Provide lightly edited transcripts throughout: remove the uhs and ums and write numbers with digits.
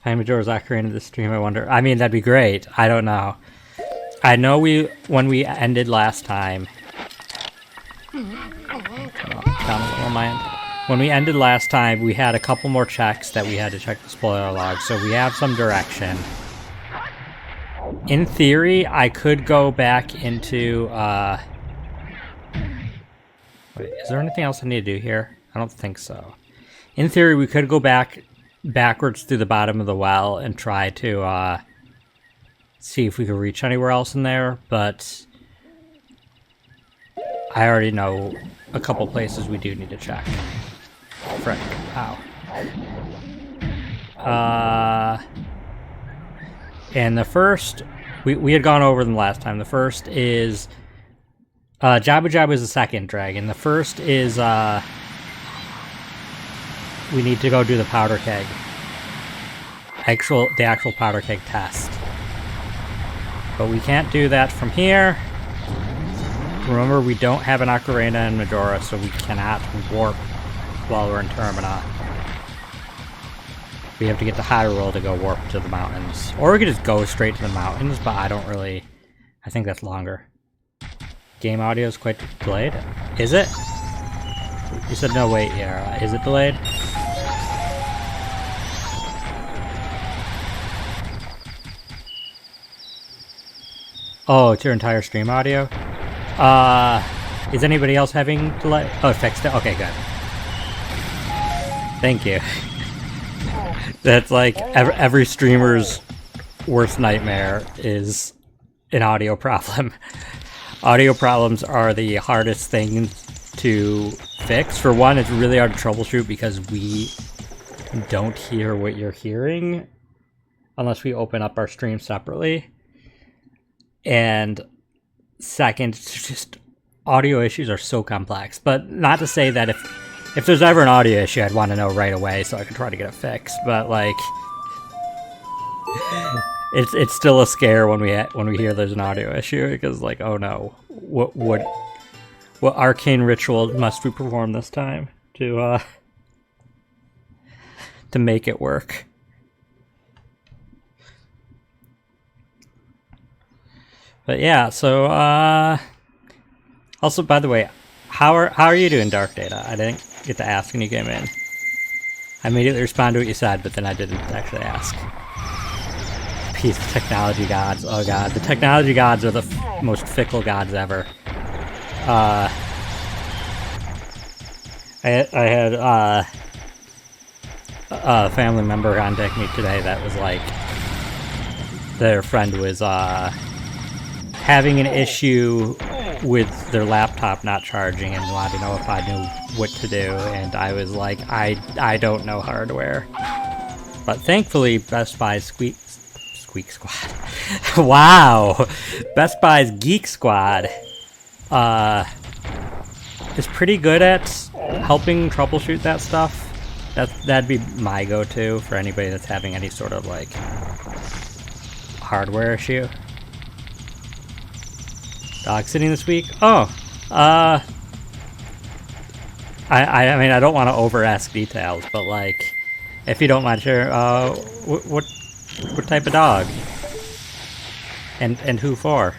Time Majora's Ocarina of the stream, I wonder. I mean, that'd be great. I don't know. I know when we ended last time... Down a little on my end. When we ended last time, we had a couple more checks that we had to check the spoiler log, so we have some direction. In theory, I could go back into, Wait, is there anything else I need to do here? I don't think so. In theory, we could go backwards through the bottom of the well and try to, see if we could reach anywhere else in there, but I already know a couple places we do need to check. Frick. Ow. And the first, we had gone over them last time. The first is, Jabu Jabu is the second dragon. The first is, we need to go do the powder keg. The actual powder keg test. But we can't do that from here. Remember, we don't have an ocarina in Majora, so we cannot warp while we're in Termina. We have to get to Hyrule to go warp to the mountains. Or we could just go straight to the mountains, but I don't really... I think that's longer. Game audio is quite delayed. Is it? You said no, wait, yeah. Is it delayed? Oh, it's your entire stream audio? Is anybody else having delay? Oh, it fixed it? Okay, good. Thank you. That's like every streamer's worst nightmare is an audio problem. Audio problems are the hardest thing to fix. For one, it's really hard to troubleshoot because we don't hear what you're hearing unless we open up our stream separately. And second, it's just audio issues are so complex. But not to say that if there's ever an audio issue, I'd want to know right away so I can try to get it fixed. But like, it's still a scare when we hear there's an audio issue because like, oh no, what arcane ritual must we perform this time to make it work? But yeah, so also by the way, how are you doing, Dark Data? I didn't get to ask when you came in. I immediately responded to what you said, but then I didn't actually ask. Peace, technology gods. Oh god, the technology gods are the most fickle gods ever. I had a family member contact me today that was like, their friend was having an issue with their laptop not charging and wanted to know if I knew what to do, and I was like, I don't know hardware. But thankfully, Best Buy's Squeak Squad. Wow! Best Buy's Geek Squad is pretty good at helping troubleshoot that stuff. That'd be my go-to for anybody that's having any sort of like hardware issue. Dog sitting this week? Oh, I mean, I don't want to over-ask details, but like, if you don't mind sharing, what type of dog? And who for?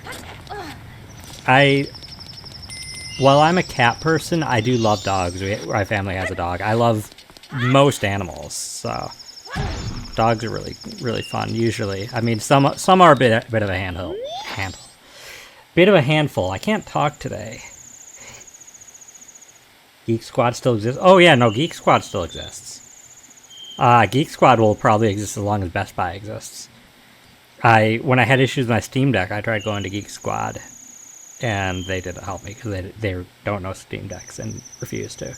While I'm a cat person, I do love dogs. My family has a dog. I love most animals, so dogs are really, really fun, usually. I mean, some are a bit of a handful. Bit of a handful. I can't talk today. Geek Squad still exists? Oh yeah, no, Geek Squad still exists. Geek Squad will probably exist as long as Best Buy exists. When I had issues with my Steam Deck, I tried going to Geek Squad, and they didn't help me because they don't know Steam Decks and refuse to.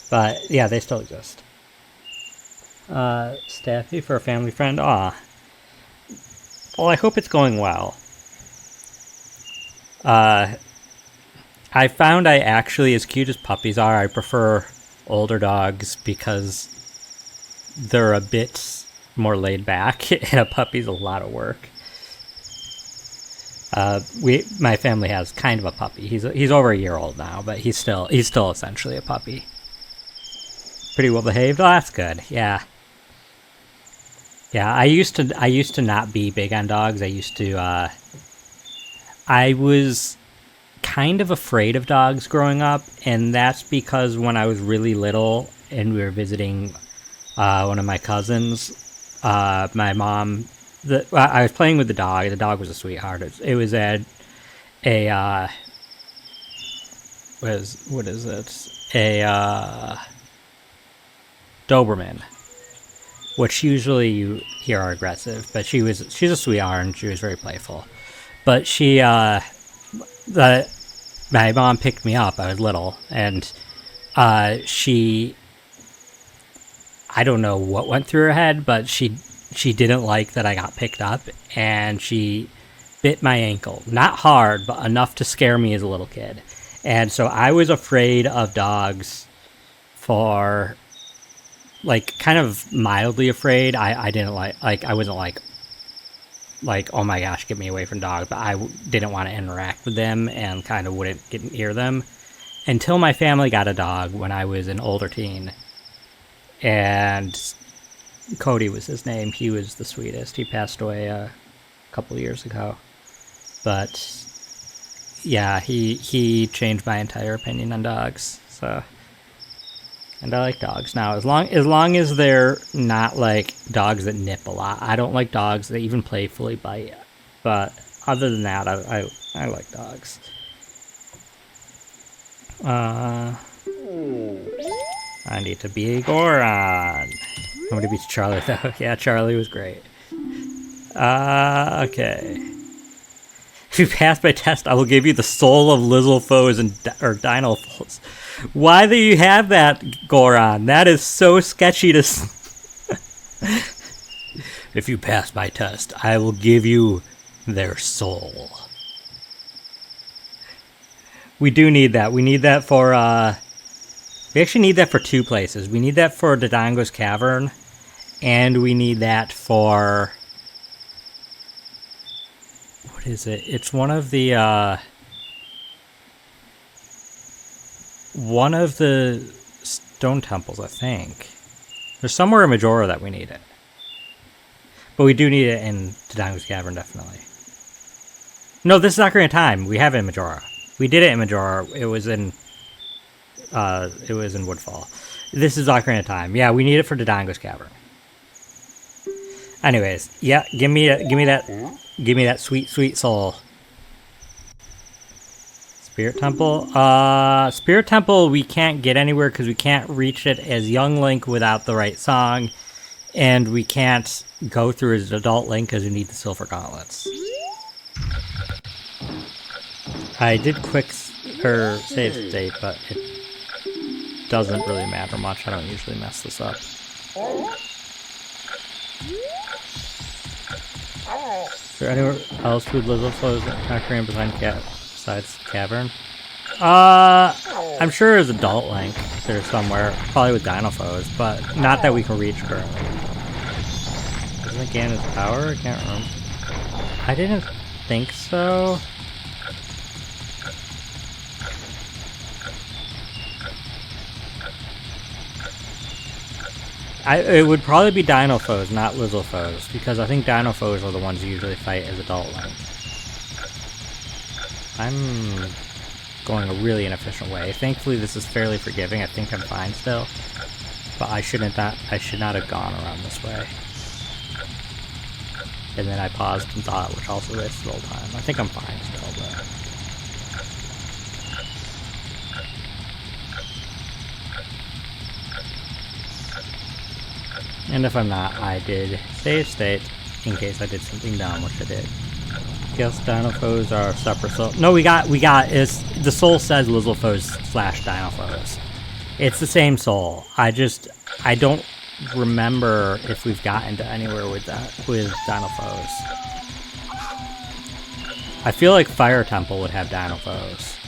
But yeah, they still exist. Staffy for a family friend? Aw. Well, I hope it's going well. I found I actually, as cute as puppies are, I prefer older dogs because they're a bit more laid back, and a puppy's a lot of work. My family has kind of a puppy. He's over a year old now, but he's still essentially a puppy. Pretty well behaved. Oh, that's good. Yeah. Yeah, I used to not be big on dogs. I was kind of afraid of dogs growing up, and that's because when I was really little and we were visiting one of my cousins, my mom, I was playing with the dog. The dog was a sweetheart. It was a what is it? A Doberman, which usually you hear are aggressive, but she's a sweetheart and she was very playful. But my mom picked me up. I was little, and she, I don't know what went through her head, but she didn't like that I got picked up, and she bit my ankle. Not hard, but enough to scare me as a little kid. And so I was afraid of dogs for, like, kind of mildly afraid. I didn't I wasn't like, oh my gosh, get me away from dogs, but I didn't want to interact with them and kind of wouldn't get near them until my family got a dog when I was an older teen. And Cody was his name. He was the sweetest. He passed away a couple years ago. But yeah, he changed my entire opinion on dogs. So, and I like dogs now, as long as they're not like dogs that nip a lot. I don't like dogs that even playfully bite. But other than that, I like dogs. I need to be a Goron. Nobody beats Charlie though. Yeah, Charlie was great. Okay. If you pass my test, I will give you the soul of Lizalfoes or Dinalfoes. Why do you have that, Goron? That is so sketchy to... If you pass my test, I will give you their soul. We do need that. We need that for, we actually need that for two places. We need that for Dodongo's Cavern, and we need that for... What is it? It's one of the stone temples, I think. There's somewhere in Majora that we need it. But we do need it in Dodongo's Cavern, definitely. No, this is Ocarina of Time. We have it in Majora. We did it in Majora. It was in Woodfall. This is Ocarina of Time. Yeah, we need it for Dodongo's Cavern. Anyways, yeah, give me that sweet soul. Spirit Temple. Spirit Temple we can't get anywhere because we can't reach it as young Link without the right song, and we can't go through as adult Link because we need the Silver Gauntlets. I did save state, but it doesn't really matter much. I don't usually mess this up. Is there anywhere else with Lizalfoes Ocarina besides Cavern? I'm sure there's Adult Link there somewhere, probably with Dinalfoes, but not that we can reach currently. Isn't it Ganon's power? I can't remember. I didn't think so. It would probably be Dinalfoes, not Lizalfoes, because I think Dinalfoes are the ones you usually fight as Adult Link. I'm going a really inefficient way. Thankfully, this is fairly forgiving. I think I'm fine still, but I should not have gone around this way. And then I paused and thought, which also wasted a little time. I think I'm fine still, but. And if I'm not, I did save state in case I did something dumb, which I did. Guess Dinalfoes are separate soul. No, we got is the soul says Lizalfoes / Dinalfoes. It's the same soul. I don't remember if we've gotten to anywhere with Dinalfoes. I feel like Fire Temple would have Dinalfoes.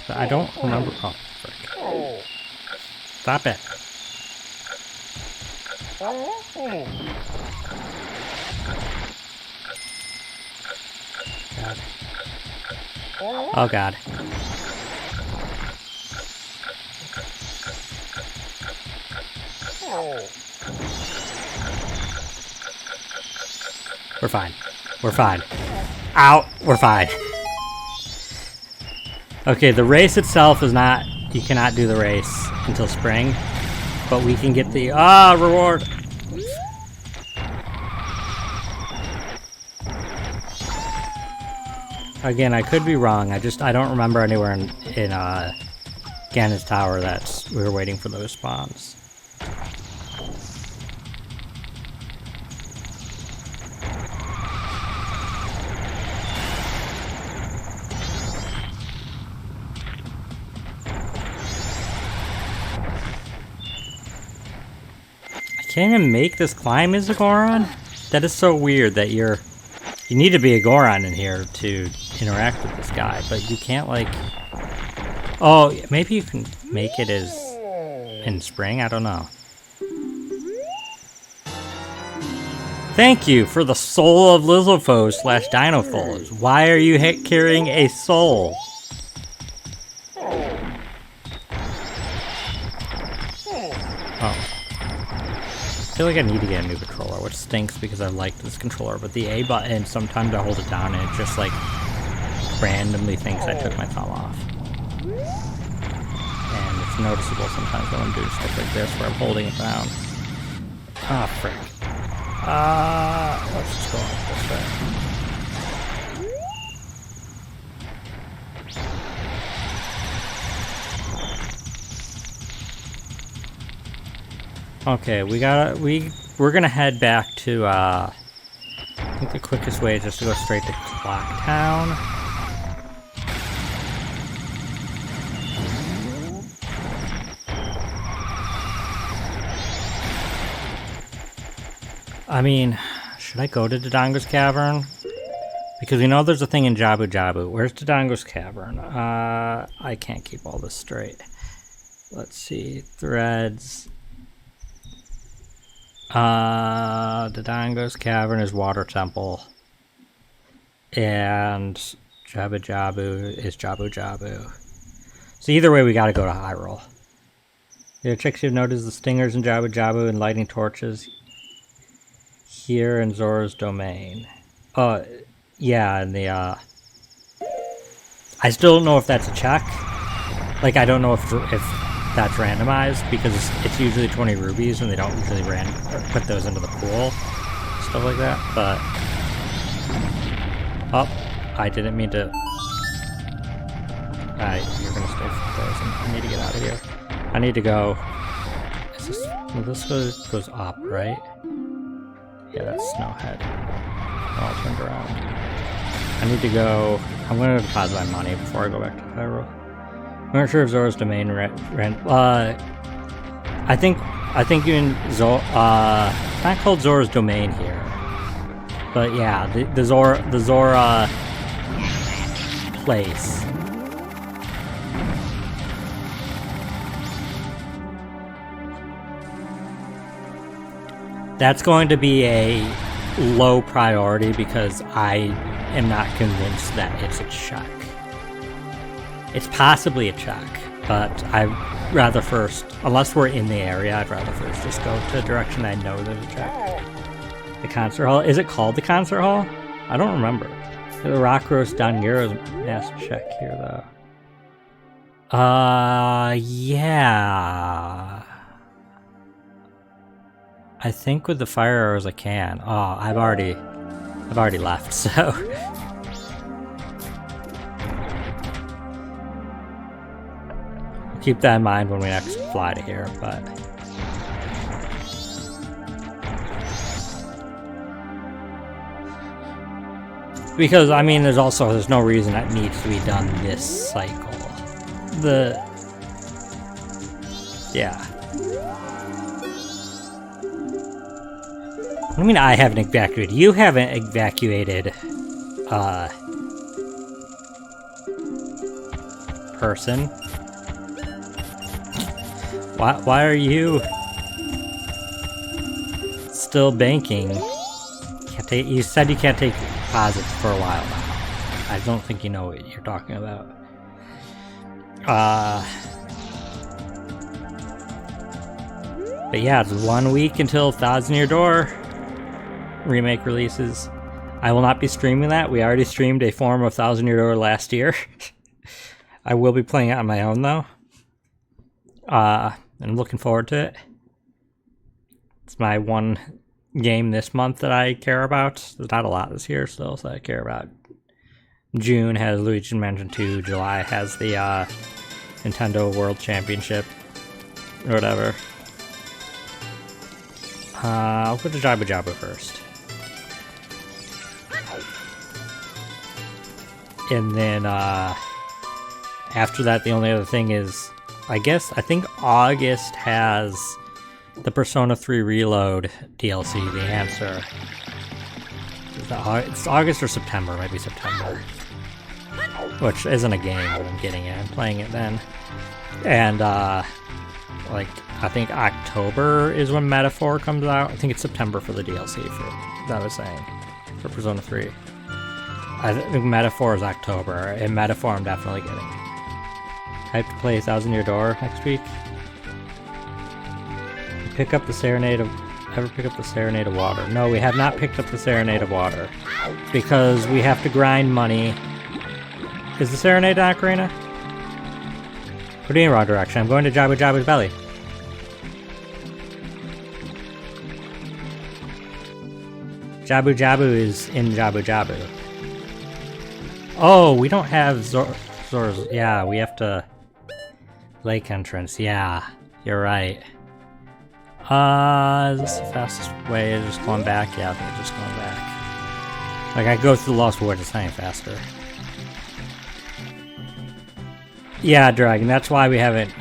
I don't remember. Oh, frick. Stop it. God. Oh god. We're fine. We're fine. Ow! We're fine. Okay, the race itself is not... You cannot do the race until spring. But we can get the... reward! Again, I could be wrong. I don't remember anywhere in Ganon's Tower that we were waiting for those spawns. I can't even make this climb as a Goron? That is so weird that you need to be a Goron in here to interact with this guy, but you can't like... Oh, maybe you can make it as in spring? I don't know. Thank you for the soul of Lizalfos / Dinofoes. Why are you carrying a soul? I feel like I need to get a new controller, which stinks because I like this controller, but the A button, sometimes I hold it down and it just like randomly thinks I took my thumb off. And it's noticeable sometimes when I'm doing stuff like this where I'm holding it down. Ah, frick. Let's just go on this way. Okay, we're gonna head back to I think the quickest way is just to go straight to Clock Town. I mean, should I go to Dodongo's Cavern? Because we know there's a thing in Jabu Jabu. Where's Dodongo's Cavern? I can't keep all this straight. Let's see, threads. Dodongo's Cavern is Water Temple. And Jabu Jabu is Jabu Jabu. So either way, we gotta go to Hyrule. The other tricks you've noticed the stingers in Jabu Jabu and lighting torches here in Zora's domain. Yeah, and the, I still don't know if that's a check. Like, I don't know if that's randomized, because it's usually 20 rubies and they don't usually put those into the pool, stuff like that, but... Oh, I didn't mean to... You're gonna stay frozen. I need to get out of here. I need to go... Is this... Well, this goes up, right? Yeah, that's Snowhead. All turned around. I need to go... I'm gonna deposit my money before I go back to Hyrule. I'm not sure if Zora's domain I think in it's not called Zora's domain here. But yeah, the Zora place. That's going to be a low priority because I am not convinced that it's a check. It's possibly a check, but I'd rather first, unless we're in the area, I'd rather first just go to a direction I know there's a check. The concert hall? Is it called the concert hall? I don't remember. The Rock Roast Dangiro's mass check here, though. Yeah. I think with the fire arrows I can. Oh, I've already left, so... Keep that in mind when we next fly to here, but... Because, I mean, there's no reason that needs to be done this cycle. Yeah. What do you mean I haven't evacuated? You haven't evacuated, person. Why are you still banking? You said you can't take deposits for a while now. I don't think you know what you're talking about. But yeah, it's 1 week until Thousand Year Door remake releases. I will not be streaming that. We already streamed a form of Thousand Year Door last year. I will be playing it on my own though. And I'm looking forward to it. It's my one game this month that I care about. There's not a lot this year still, so I care about. June has Luigi's Mansion 2. July has the Nintendo World Championship or whatever. I'll go to Jabu Jabu first. And then after that, the only other thing is, I think August has the Persona 3 Reload DLC, The Answer. It's August or September, maybe September. Which isn't a game, but I'm getting it. I'm playing it then. And, like, I think October is when Metaphor comes out. I think it's September for the DLC, for that I was saying, for Persona 3. I think Metaphor is October, and Metaphor I'm definitely getting. I have to play Thousand Year Door next week. Pick up the Serenade of... Ever pick up the Serenade of Water? No, we have not picked up the Serenade of Water. Because we have to grind money. Is the Serenade on Ocarina? Put it in the wrong direction. I'm going to Jabu Jabu's belly. Jabu Jabu is in Jabu Jabu. Oh, we don't have Zora's... Yeah, we have to... Lake entrance. Yeah, you're right. Is this the fastest way? Is just going back? Yeah, I think it's just going back. Like, I go through the Lost Woods, it's not any faster. Yeah, Dragon, that's why we haven't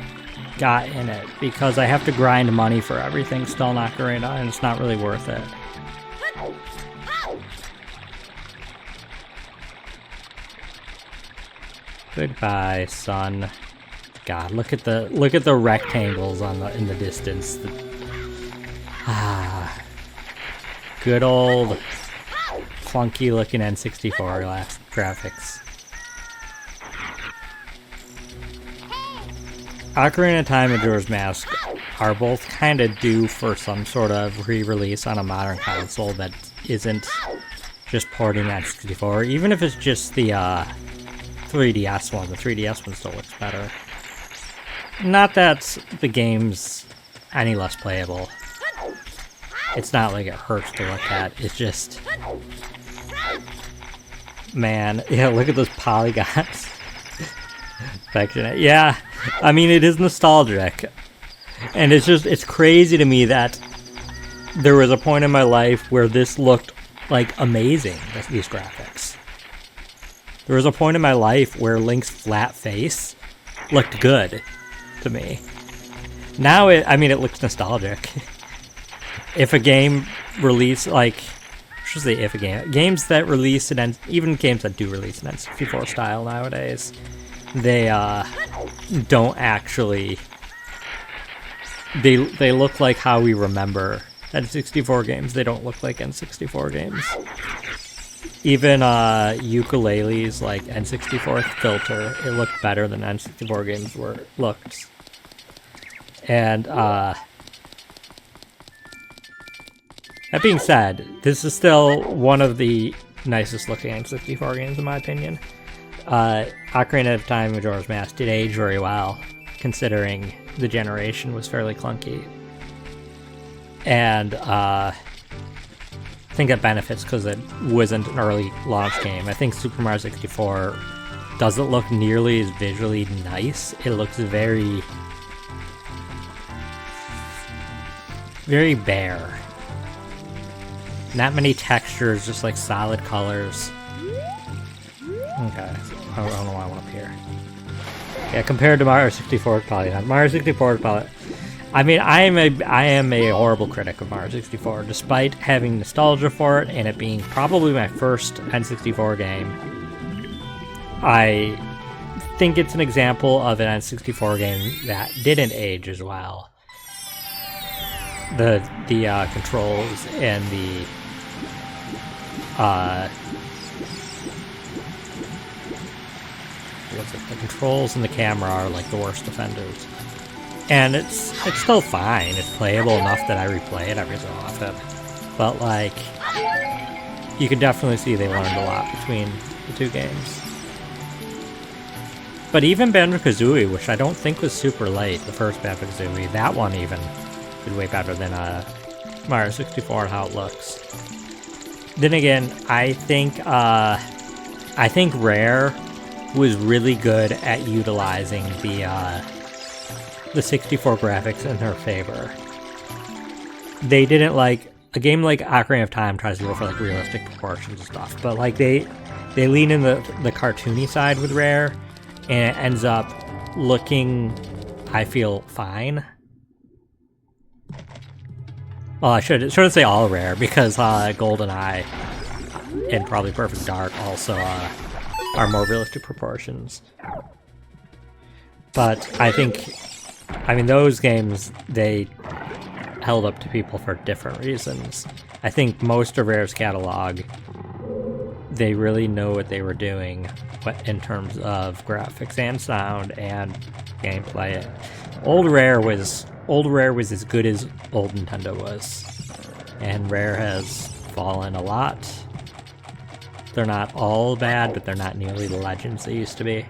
got in it. Because I have to grind money for everything still in Ocarina, and it's not really worth it. Goodbye, son. God, look at the rectangles in the distance. Good old clunky looking N64 graphics. Ocarina of Time and Majora's Mask are both kind of due for some sort of re-release on a modern console that isn't just porting N64, even if it's just the 3DS one. The 3DS one still looks better. Not that the game's any less playable. It's not like it hurts to look at. It's just... Man, yeah, look at those polygons. Yeah, I mean, it is nostalgic. And it's crazy to me that there was a point in my life where this looked, like, amazing, these graphics. There was a point in my life where Link's flat face looked good to me. Now it looks nostalgic. If a game release, like, I should say if a game, games that release even games that do release in N64 style nowadays, they don't actually, they look like how we remember N64 games. They don't look like N64 games. Even Ukulele's like N64 filter, it looked better than N64 games looked. And that being said, this is still one of the nicest looking N64 games in my opinion. Ocarina of Time and Majora's Mask did age very well, considering the generation was fairly clunky. And I think that benefits because it wasn't an early launch game. I think Super Mario 64 doesn't look nearly as visually nice. It looks very bare. Not many textures, just like solid colors. Okay, I don't know why I went up here. Yeah, compared to Mario 64 polygon. Mario 64 polygon. I mean, I am a horrible critic of Mario 64, despite having nostalgia for it and it being probably my first N64 game. I think it's an example of an N64 game that didn't age as well. The controls and feels like the controls and the camera are like the worst offenders. And it's still fine. It's playable enough that I replay it every so often. But like, you can definitely see they learned a lot between the two games. But even Banjo-Kazooie, which I don't think was super late, the first Banjo-Kazooie, that one even did way better than Mario 64 and how it looks. Then again, I think Rare was really good at utilizing the 64 graphics in their favor. They didn't like a game like Ocarina of Time tries to go for like realistic proportions and stuff, but like they lean in the cartoony side with Rare, and it ends up looking, I feel, fine. Well, I shouldn't say all Rare, because GoldenEye and probably Perfect Dark also are more realistic proportions. But I mean, those games, they held up to people for different reasons. I think most of Rare's catalog, they really know what they were doing in terms of graphics and sound and gameplay. Old Rare was as good as old Nintendo was, and Rare has fallen a lot. They're not all bad, but they're not nearly the legends they used to be.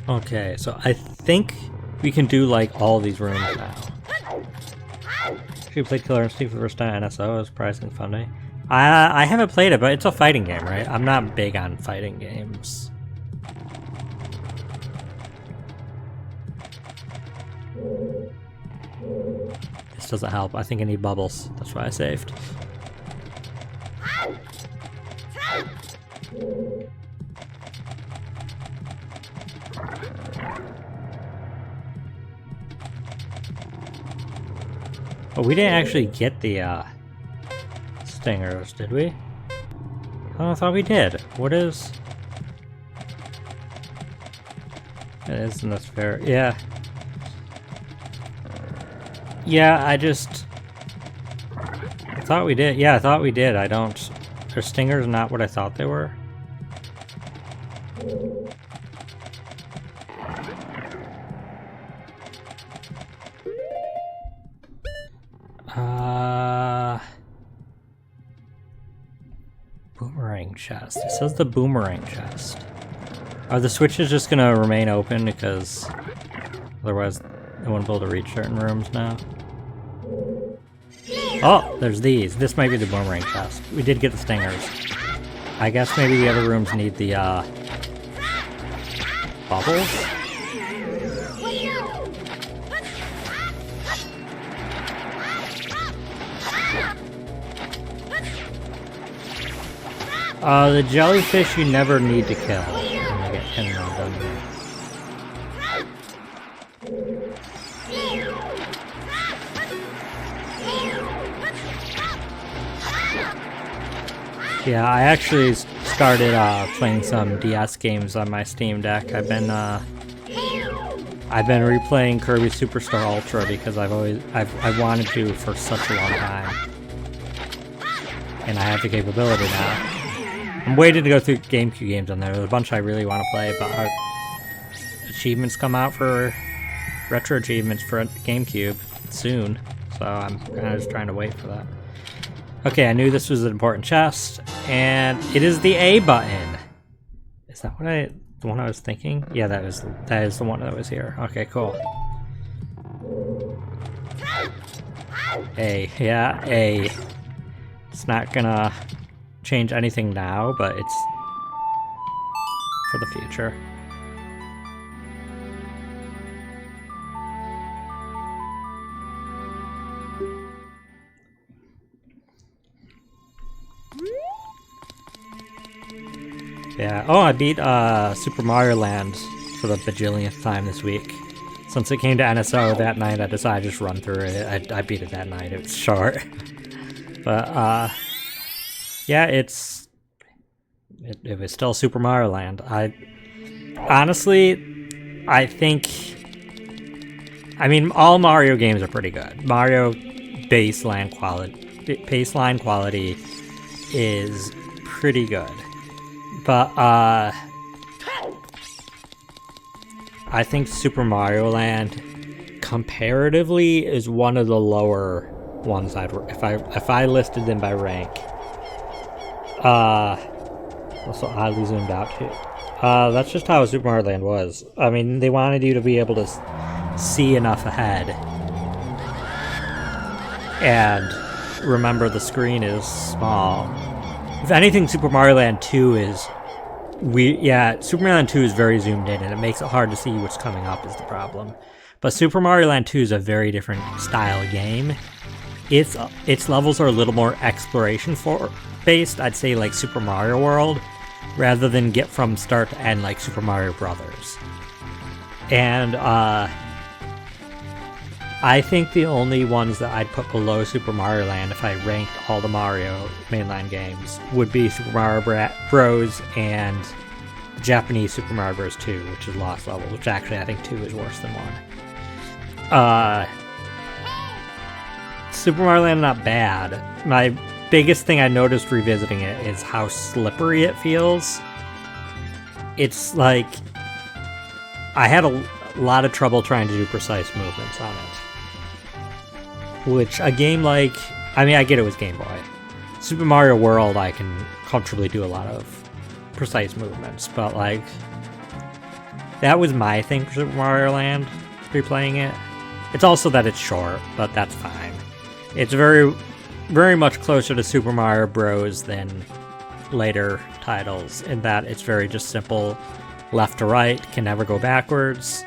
Okay, so I think we can do like all these rooms now. She played Killer Instinct for the first time at NSO. It was surprisingly funny. I haven't played it, but it's a fighting game, right? I'm not big on fighting games. This doesn't help. I think I need bubbles. That's why I saved. But we didn't actually get the stingers, did we? Oh, I thought we did. What is... Isn't this fair? Yeah. Yeah, I thought we did. Yeah, I thought we did. Are stingers not what I thought they were? Boomerang chest. It says the boomerang chest. Are the switches just gonna remain open because otherwise I won't be able to reach certain rooms now? Oh, there's these. This might be the boomerang chest. We did get the stingers. I guess maybe the other rooms need the bubbles? The jellyfish you never need to kill. I'm gonna get 10 of them. Yeah, I actually started playing some DS games on my Steam Deck. I've been replaying Kirby Superstar Ultra because I've wanted to for such a long time, and I have the capability now. I'm waiting to go through GameCube games on there. There's a bunch I really want to play, but achievements come out for retro achievements for GameCube soon, so I'm kind of just trying to wait for that. Okay, I knew this was an important chest, and it is the A button. Is that the one I was thinking? Yeah, that is the one that was here. Okay, cool. A, yeah, A. It's not gonna change anything now, but it's for the future. Yeah. Oh, I beat Super Mario Land for the bajillionth time this week. Since it came to NSO that night, I decided to just run through it. I beat it that night. It was short. But, yeah, it was still Super Mario Land. Honestly, I think... I mean, all Mario games are pretty good. Mario baseline quality is pretty good. But, I think Super Mario Land, comparatively, is one of the lower ones if I listed them by rank. Also oddly zoomed out too. That's just how Super Mario Land was. I mean, they wanted you to be able to see enough ahead. And remember, the screen is small. If anything, Super Mario Land 2 is... Super Mario Land 2 is very zoomed in, and it makes it hard to see what's coming up is the problem. But Super Mario Land 2 is a very different style game. Its levels are a little more exploration-based, I'd say, like Super Mario World, rather than get from start to end like Super Mario Brothers. And, I think the only ones that I'd put below Super Mario Land if I ranked all the Mario mainline games would be Super Mario Bros. And the Japanese Super Mario Bros. 2, which is Lost Levels, which actually I think 2 is worse than 1. Super Mario Land, not bad. My biggest thing I noticed revisiting it is how slippery it feels. It's like... I had a lot of trouble trying to do precise movements on it. Which, a game like... I mean, I get it was Game Boy. Super Mario World, I can comfortably do a lot of precise movements, but, like... That was my thing for Super Mario Land, replaying it. It's also that it's short, but that's fine. It's very, very much closer to Super Mario Bros. Than later titles, in that it's very just simple left to right, can never go backwards.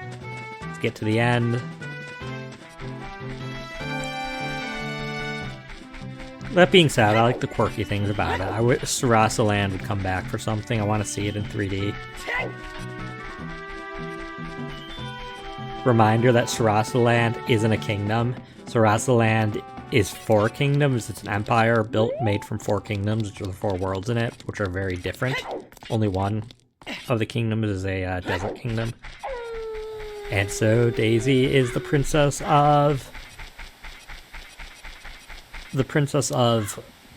Let's get to the end. That being said, I like the quirky things about it. I wish Sarasa Land would come back for something. I want to see it in 3D. Reminder that Sarasa Land isn't a kingdom. Sarasa Land is 4 kingdoms. It's an empire made from 4 kingdoms, which are the 4 worlds in it, which are very different. Only one of the kingdoms is a desert kingdom. And so Daisy is the princess of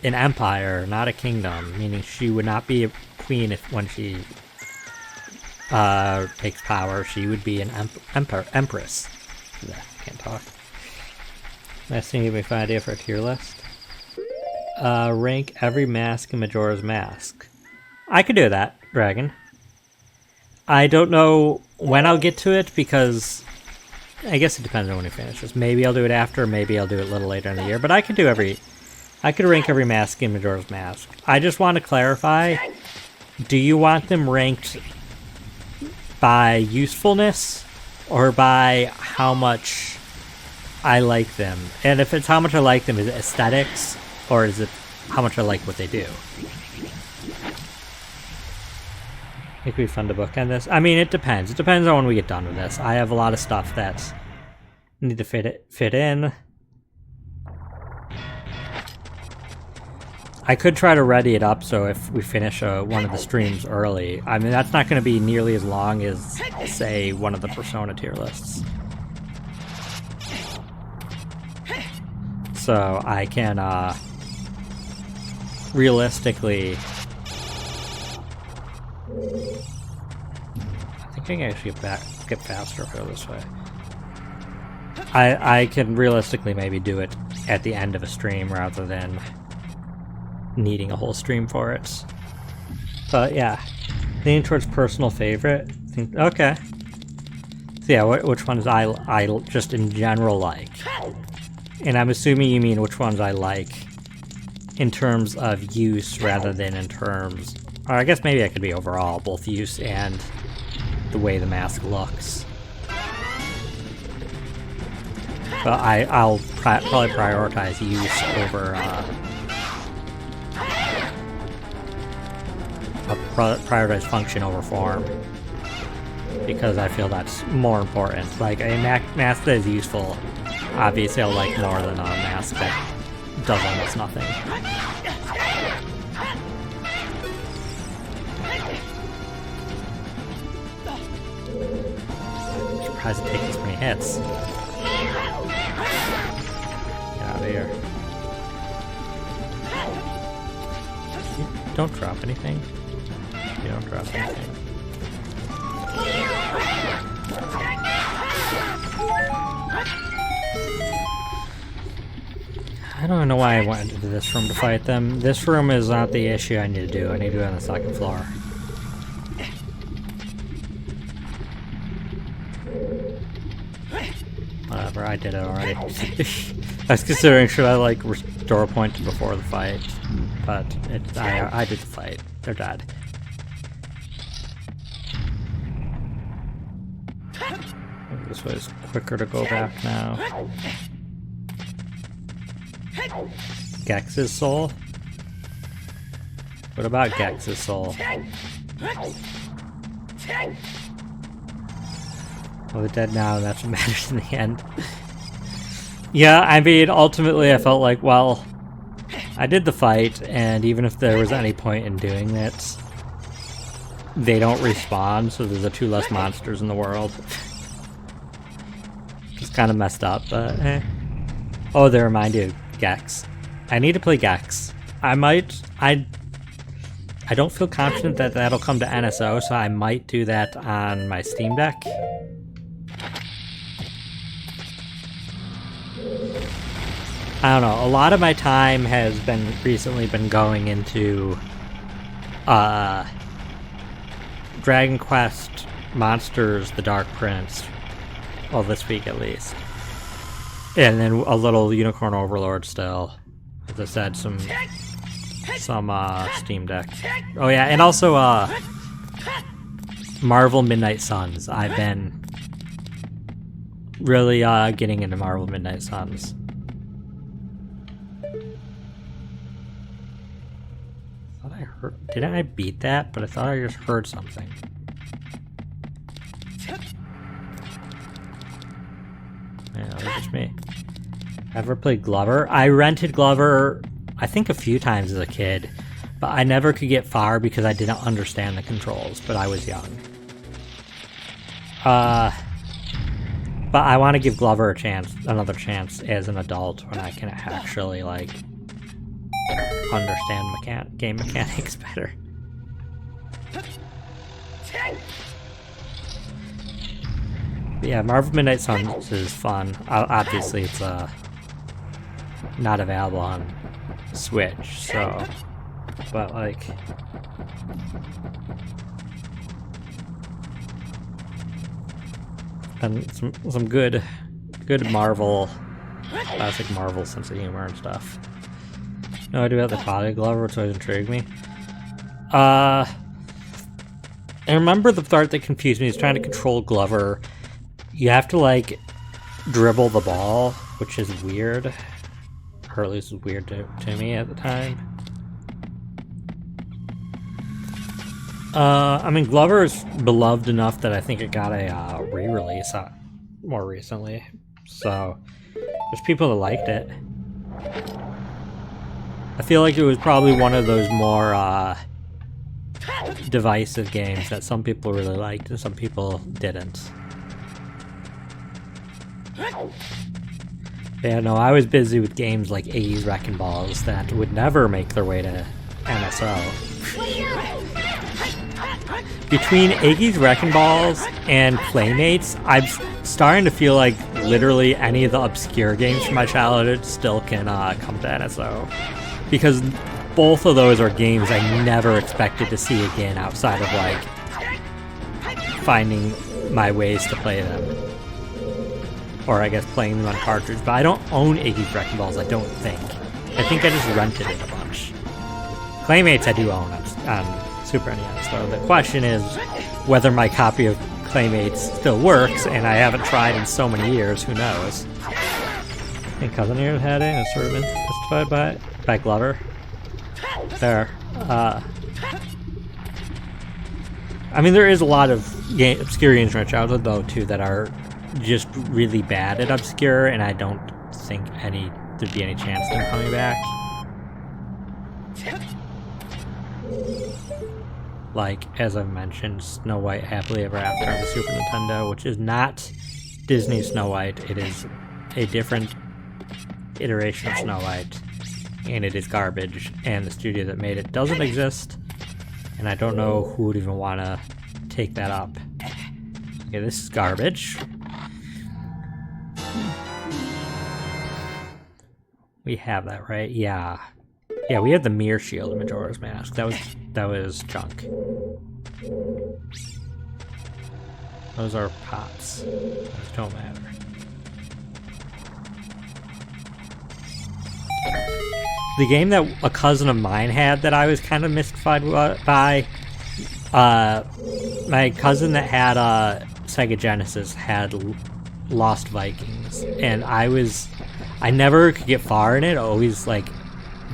an empire, not a kingdom, meaning she would not be a queen when she takes power. She would be an empress. Yeah, can't talk. Nice thing, give me a fun idea for a tier list. Rank every mask in Majora's Mask. I could do that, Dragon. I don't know when I'll get to it, because I guess it depends on when it finishes. Maybe I'll do it after, maybe I'll do it a little later in the year, but I could rank every mask in Majora's Mask. I just want to clarify, do you want them ranked by usefulness, or by how much I like them? And if it's how much I like them, is it aesthetics, or is it how much I like what they do? It could be fun to bookend this. I mean, it depends. It depends on when we get done with this. I have a lot of stuff that need to fit in. I could try to ready it up so if we finish one of the streams early. I mean, that's not going to be nearly as long as, say, one of the Persona tier lists. So I can realistically... I think I can actually get faster if I go this way. I can realistically maybe do it at the end of a stream rather than needing a whole stream for it. But yeah, leaning towards personal favorite. Okay. So yeah, which ones I just in general like. And I'm assuming you mean which ones I like in terms of use rather than in terms... Or I guess maybe I could be overall, both use and the way the mask looks. But I'll probably prioritize use over... I'll prioritize function over form. Because I feel that's more important. Like, a mask that is useful, obviously I'll like more than a mask that does almost nothing. I'm surprised it takes this many hits. Get out of here. Don't drop anything. you don't drop anything. I don't know why I went into this room to fight them. This room is not the issue I need to do. I need to do it on the second floor. Whatever, I did it already. I was considering should I like restore a point to before the fight, but I did the fight. They're dead. Maybe this way is quicker to go back now. Gex's soul? What about Gex's soul? Well, they're dead now, and that's what matters in the end. Yeah, I mean, ultimately I felt like, well, I did the fight, and even if there was any point in doing it, they don't respawn, so there's 2 less monsters in the world. It's kind of messed up, but eh. Oh, they remind you, Gex. I need to play Gex. I don't feel confident that that'll come to NSO, so I might do that on my Steam Deck. I don't know, a lot of my time has recently been going into Dragon Quest Monsters: The Dark Prince. Well, this week at least. And then a little Unicorn Overlord still. As I said, some Steam Deck. Oh yeah, and also Marvel Midnight Suns. I've been really getting into Marvel Midnight Suns. Didn't I beat that? But I thought I just heard something. Yeah, that was just me. Ever played Glover? I rented Glover, I think a few times as a kid, but I never could get far because I didn't understand the controls, but I was young. But I want to give Glover another chance as an adult when I can actually, like, understand game mechanics better. But yeah, Marvel Midnight Suns is fun. Obviously, it's not available on Switch, so, but like, and some good Marvel, classic Marvel sense of humor and stuff. No idea about the quality of Glover, which always intrigued me. I remember the part that confused me is trying to control Glover. You have to like dribble the ball, which is weird. Or at least was weird to me at the time. I mean, Glover is beloved enough that I think it got a re-release more recently. So there's people that liked it. I feel like it was probably one of those more divisive games that some people really liked and some people didn't. Yeah, no, I was busy with games like Iggy's Wrecking Balls that would never make their way to NSO. Between Iggy's Wrecking Balls and Playmates, I'm starting to feel like literally any of the obscure games from my childhood still can come to NSO. Because both of those are games I never expected to see again outside of like finding my ways to play them. Or I guess playing them on cartridge, but I don't own Iggy's Wrecking Balls, I don't think. I think I just rented it a bunch. Playmates I do own on Super NES, though. The question is whether my copy of Playmates still works, and I haven't tried in so many years, who knows. I think Cousin here had it, and it's sort of been justified by Glover. There. I mean, there is a lot of obscure games from my childhood, though, too, that are just really bad at obscure, and I don't think there'd be any chance of them coming back. Like, as I've mentioned, Snow White Happily Ever After on the Super Nintendo, which is not Disney Snow White. It is a different iteration of Snow White, and it is garbage, and the studio that made it doesn't exist. And I don't know who would even want to take that up. Okay, this is garbage. We have that, right? Yeah. Yeah, we have the mirror shield in Majora's Mask. That was junk. Those are pots. Those don't matter. The game that a cousin of mine had that I was kind of mystified by, my cousin that had Sega Genesis had Lost Vikings, and I never could get far in it. It always like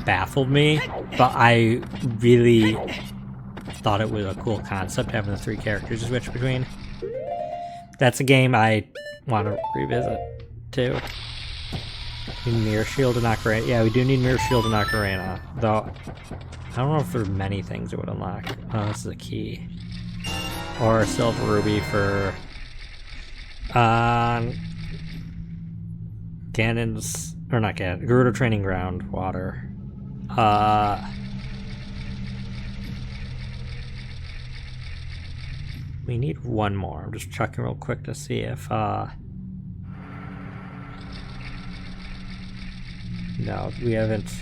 baffled me, but I really thought it was a cool concept having the 3 characters to switch between. That's a game I want to revisit too. We need Mirror Shield and Ocarina. Yeah, we do need Mirror Shield and Ocarina, though I don't know if there's many things it would unlock. Oh, this is a key. Or a Silver Ruby for Ganon's, or not Ganon, Gerudo Training Ground water. We need one more. I'm just checking real quick to see if no, we haven't.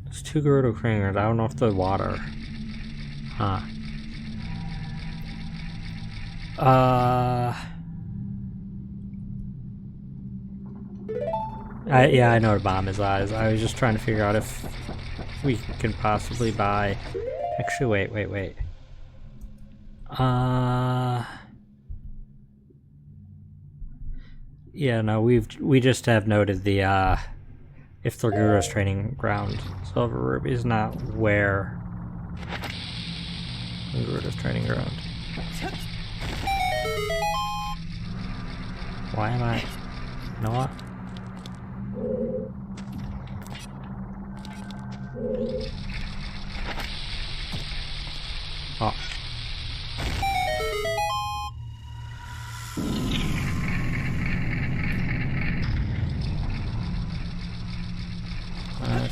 There's 2 Gerudo Training Grounds. I don't know if the water. Huh. Yeah, I know what Bomb is. I was just trying to figure out if we can possibly buy. Actually, wait. Yeah, no, we just have noted the if the Gerudo's Training Ground Silver Ruby is not where Gerudo's Training Ground. Why am I? You know what? Oh.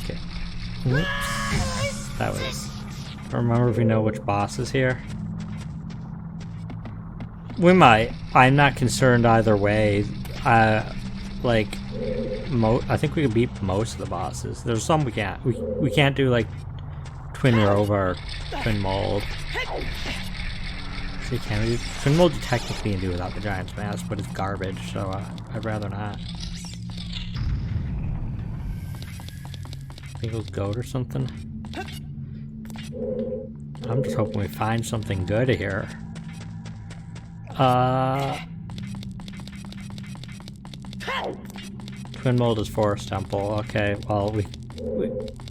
Okay. Oops. That was. Remember if we know which boss is here? We might. I'm not concerned either way. Like, I think we can beat most of the bosses. There's some we can't. We can't do like Twin Rover or Twin Mold. Actually, can we do Twin Mold? You technically can do without the Giant's Mask, but it's garbage, so I'd rather not. I think it was Goat or something. I'm just hoping we find something good here. Twin Mold is Forest Temple. Okay, well,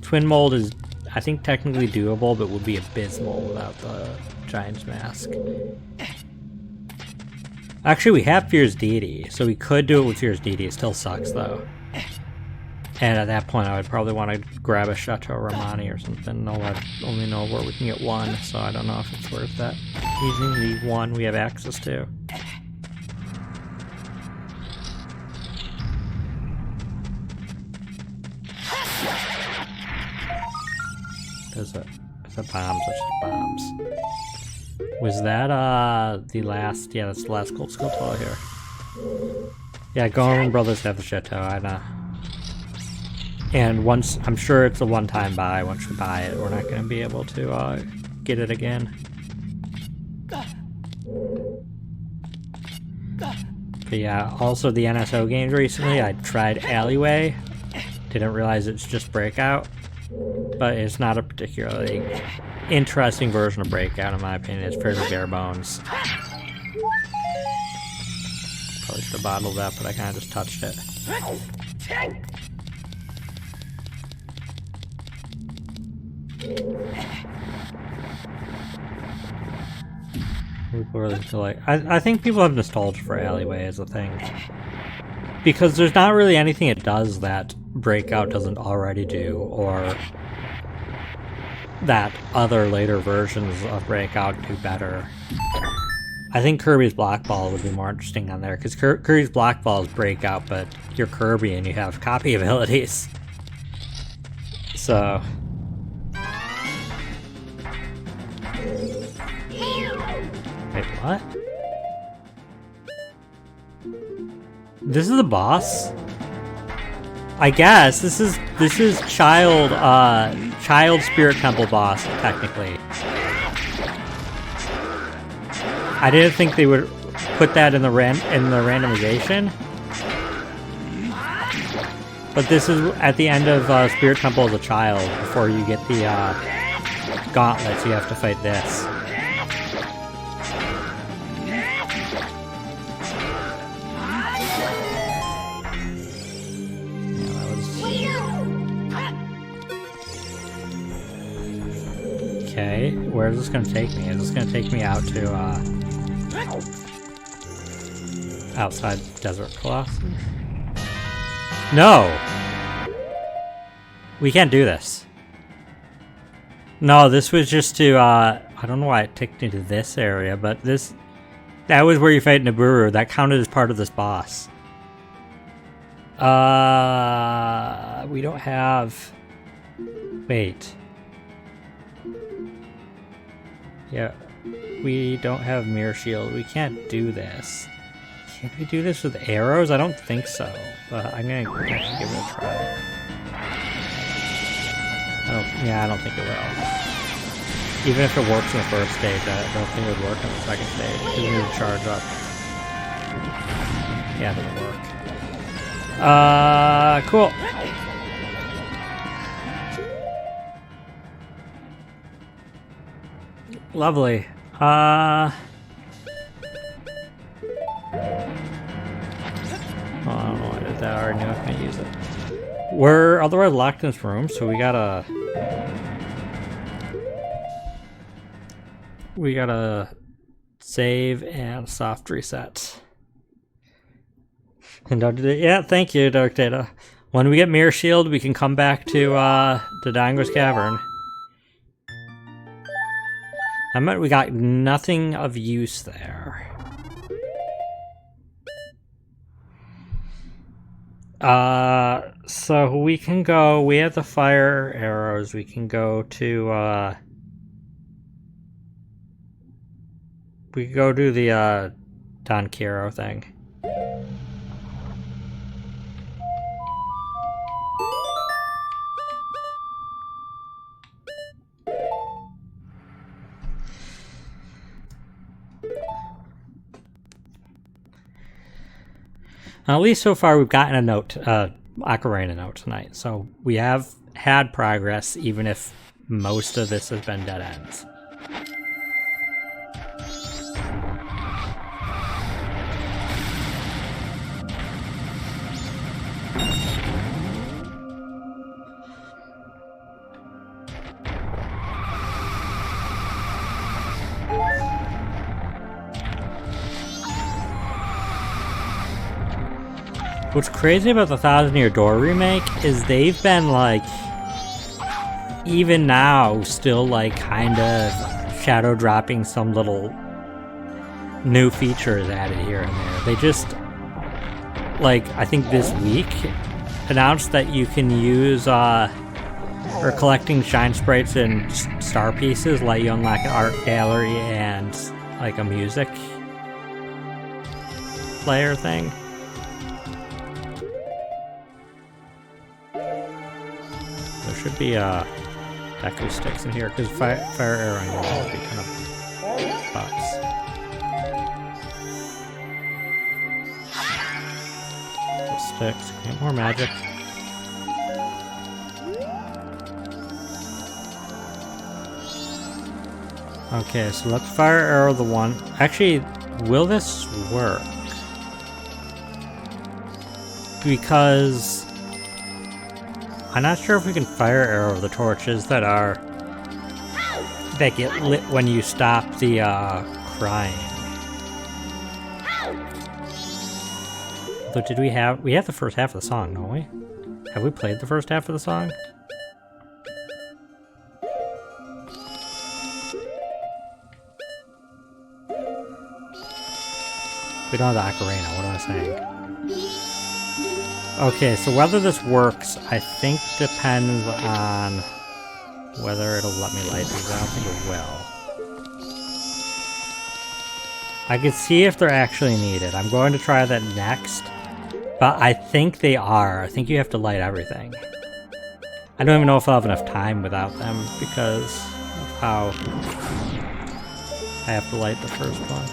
Twin Mold is, I think, technically doable, but would be abysmal without the Giant's Mask. Actually, we have Fierce Deity, so we could do it with Fierce Deity. It still sucks, though. And at that point, I would probably want to grab a Chateau Romani or something. No, I only know where we can get one, so I don't know if it's worth that. Using the one we have access to. Is it bombs? It's just bombs. Was that the last? Yeah, that's the last Gold Skull here. Yeah, Gorman Brothers have the Chateau. I know. And once, I'm sure it's a one-time buy. Once we buy it, we're not going to be able to get it again. But yeah, also the NSO games recently, I tried Alleyway. Didn't realize it's just Breakout. But it's not a particularly interesting version of Breakout, in my opinion. It's fairly bare bones. Probably should have bottled that, but I kind of just touched it. People really feel like I think people have nostalgia for Alleyway as a thing, because there's not really anything it does that Breakout doesn't already do, or that other later versions of Breakout do better. I think Kirby's Block Ball would be more interesting on there, because Kirby's Block Ball is Breakout, but you're Kirby and you have copy abilities. So... Wait, what? This is the boss? I guess this is child spirit temple boss technically. I didn't think they would put that in the randomization. But this is at the end of Spirit Temple as a child before you get the gauntlets. You have to fight this. Okay, where is this going to take me? Is this going to take me out to, outside Desert Colossus? No! We can't do this. No, this was just to, I don't know why it took me to this area, but that was where you fight Nibiru. That counted as part of this boss. We don't have... Wait. Yeah, we don't have Mirror Shield. We can't do this. Can we do this with arrows? I don't think so, but I'm gonna actually give it a try. I don't think it will. Even if it works in the first stage, I don't think it would work on the second stage. Because we need to charge up. Yeah, it doesn't work. Cool. Lovely. I don't know why I did that. I already knew I was gonna use it. We're otherwise locked in this room, so we gotta save and soft reset. And yeah, thank you, Dark Data. When we get Mirror Shield, we can come back to Dodongo's Cavern. I meant we got nothing of use there. So we can go, we have the fire arrows, we can go to, we can go do the, Don Quiro thing. At least so far we've gotten a note, Ocarina note tonight, so we have had progress even if most of this has been dead ends. What's crazy about the 1000-Year Door remake is they've been like, even now, still like kind of shadow dropping some little new features added here and there. They just, like, I think this week announced that you can use, or collecting shine sprites and star pieces let you unlock an art gallery and like a music player thing. There should be Deku sticks in here because fire arrow would be kind of bucks. Sticks, get more magic. Okay, so let's fire arrow the one. Actually, will this work? Because I'm not sure if we can fire arrow the torches that get lit when you stop the crying. So did we have the first half of the song, don't we? Have we played the first half of the song? We don't have the ocarina, what am I saying? Okay, so whether this works, I think depends on whether it'll let me light these. I don't think it will. I can see if they're actually needed. I'm going to try that next, but I think they are. I think you have to light everything. I don't even know if I'll have enough time without them because of how I have to light the first one.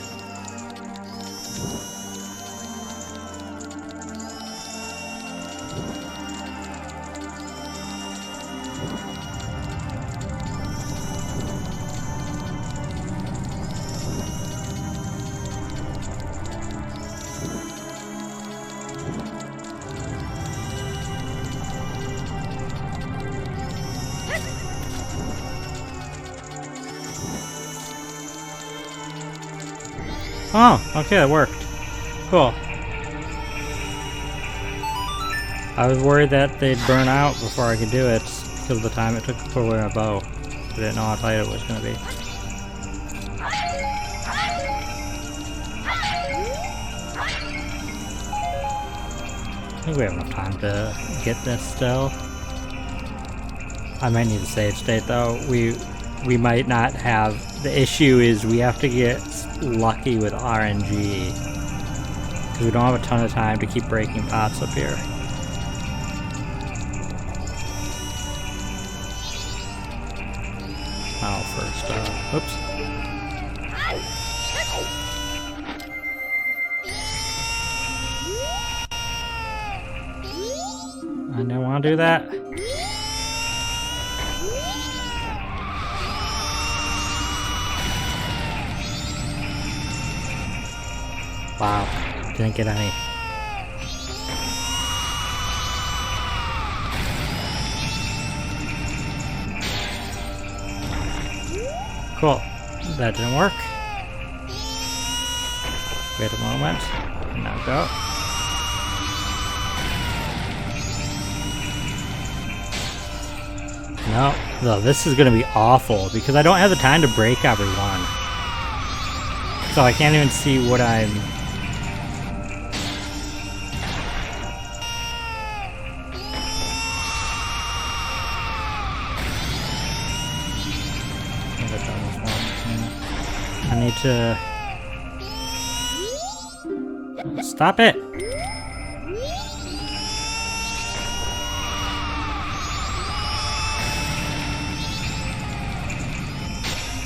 Oh, okay, that worked. Cool. I was worried that they'd burn out before I could do it because of the time it took to put away my bow. I didn't know how tight it was going to be. I think we have enough time to get this still. I might need a save state though. We might not have. The issue is we have to get lucky with RNG because we don't have a ton of time to keep breaking pots up here. Oh, first, oops. I didn't want to do that. Wow, didn't get any. Cool, that didn't work. Wait a moment, now go. No, this is gonna be awful because I don't have the time to break everyone. So I can't even see what I'm... I need to... Stop it!